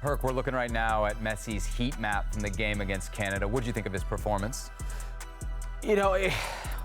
Herc, we're looking right now at Messi's heat map from the game against Canada. What did you think of his performance? You know,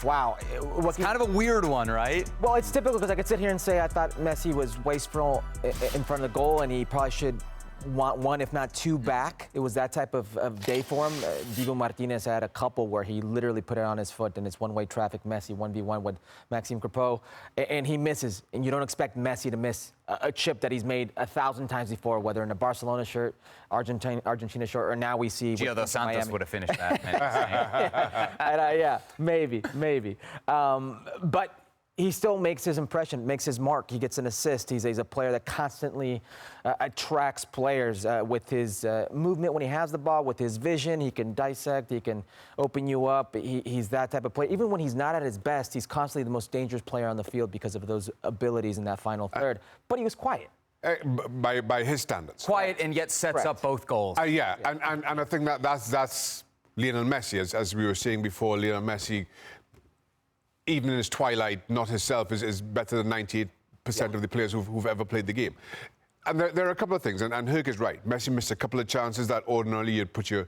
wow. It's kind of a weird one, right? Well, it's typical because I could sit here and say I thought Messi was wasteful in front of the goal, and he probably should want one, if not two, back. It was that type of day for him. Dibu Martinez had a couple where he literally put it on his foot, and it's one-way traffic. Messi 1v1 with Maxime Crepeau, and he misses. And you don't expect Messi to miss a chip that he's made 1,000 times before, whether in a Barcelona shirt, Argentina shirt, or now we see. Gio dos Santos Miami. would have finished that. Yeah, maybe. But he still makes his impression, makes his mark. He gets an assist. He's a player that constantly attracts players with his movement when he has the ball, with his vision. He can dissect. He can open you up. He's that type of player. Even when he's not at his best, he's constantly the most dangerous player on the field because of those abilities in that final third. But he was quiet. By his standards. Quiet and yet sets up both goals. Yeah, and I think that's Lionel Messi. As we were saying before, Lionel Messi, even in his twilight, not himself, is better than 98% of the players who've ever played the game. And there are a couple of things, and Herc is right. Messi missed a couple of chances that ordinarily you'd put your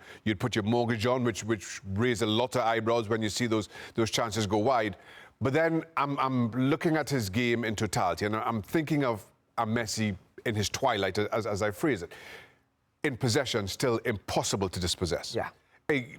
mortgage on, which raise a lot of eyebrows when you see those chances go wide. But then I'm looking at his game in totality, and I'm thinking of a Messi in his twilight, as I phrase it. In possession, still impossible to dispossess. Yeah.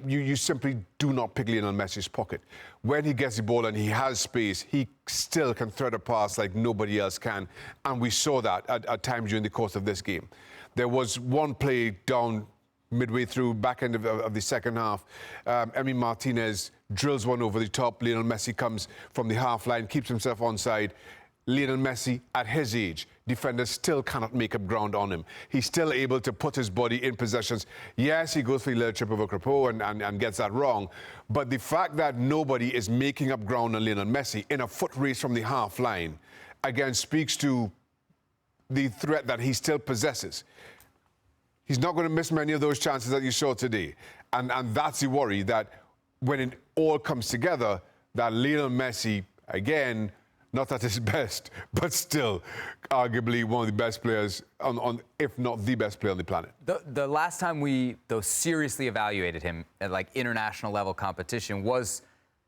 You simply do not pick Lionel Messi's pocket. When he gets the ball and he has space, he still can thread a pass like nobody else can. And we saw that at times during the course of this game. There was one play down midway through, back end of the second half. Emi Martinez drills one over the top. Lionel Messi comes from the half line, keeps himself onside. Lionel Messi, at his age, defenders still cannot make up ground on him. He's still able to put his body in possessions. Yes, he goes for a little trip over Crepeau and gets that wrong. But the fact that nobody is making up ground on Lionel Messi in a foot race from the half line, again, speaks to the threat that he still possesses. He's not going to miss many of those chances that you saw today. And that's the worry, that when it all comes together, that Lionel Messi, again, not at his best, but still arguably one of the best players, if not the best player on the planet. The last time we seriously evaluated him at international level competition was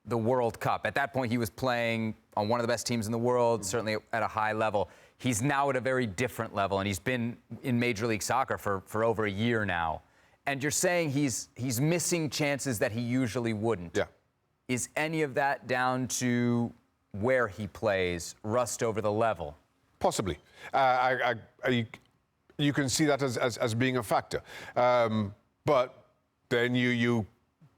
the World Cup. At that point, he was playing on one of the best teams in the world, certainly at a high level. He's now at a very different level, and he's been in Major League Soccer for over a year now. And you're saying he's missing chances that he usually wouldn't. Yeah. Is any of that down to where he plays, rust over the level? Possibly. You can see that as being a factor. But then you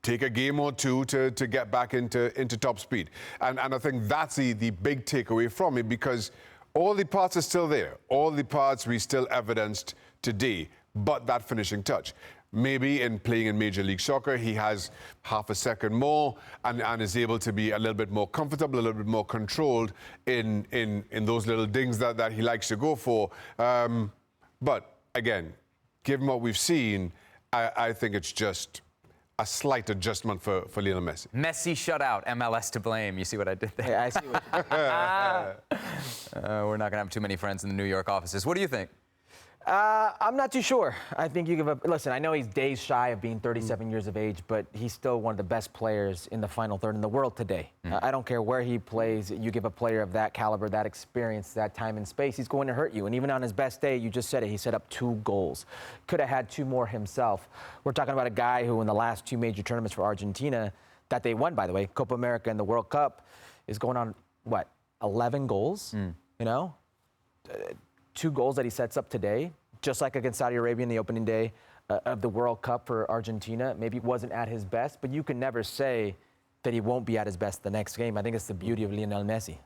take a game or two to get back into top speed. And I think that's the big takeaway from it, because all the parts are still there. All the parts we still evidenced today, but that finishing touch. Maybe in playing in Major League Soccer, he has half a second more and is able to be a little bit more comfortable, a little bit more controlled in those little dings that he likes to go for. But again, given what we've seen, I think it's just a slight adjustment for Lionel Messi. Messi shut out, MLS to blame. You see what I did there? Hey, I see what we're not going to have too many friends in the New York offices. What do you think? I'm not too sure. I think you give a listen. I know he's days shy of being 37 years of age, but he's still one of the best players in the final third in the world today. I don't care where he plays. You give a player of that caliber, that experience, that time and space, he's going to hurt you. And even on his best day, you just said it, he set up 2 goals. Could have had 2 more himself. We're talking about a guy who, in the last 2 major tournaments for Argentina, that they won, by the way, Copa America and the World Cup, is going on, 11 goals? You know? 2 goals that he sets up today, just like against Saudi Arabia in the opening day of the World Cup for Argentina. Maybe he wasn't at his best, but you can never say that he won't be at his best the next game. I think it's the beauty of Lionel Messi.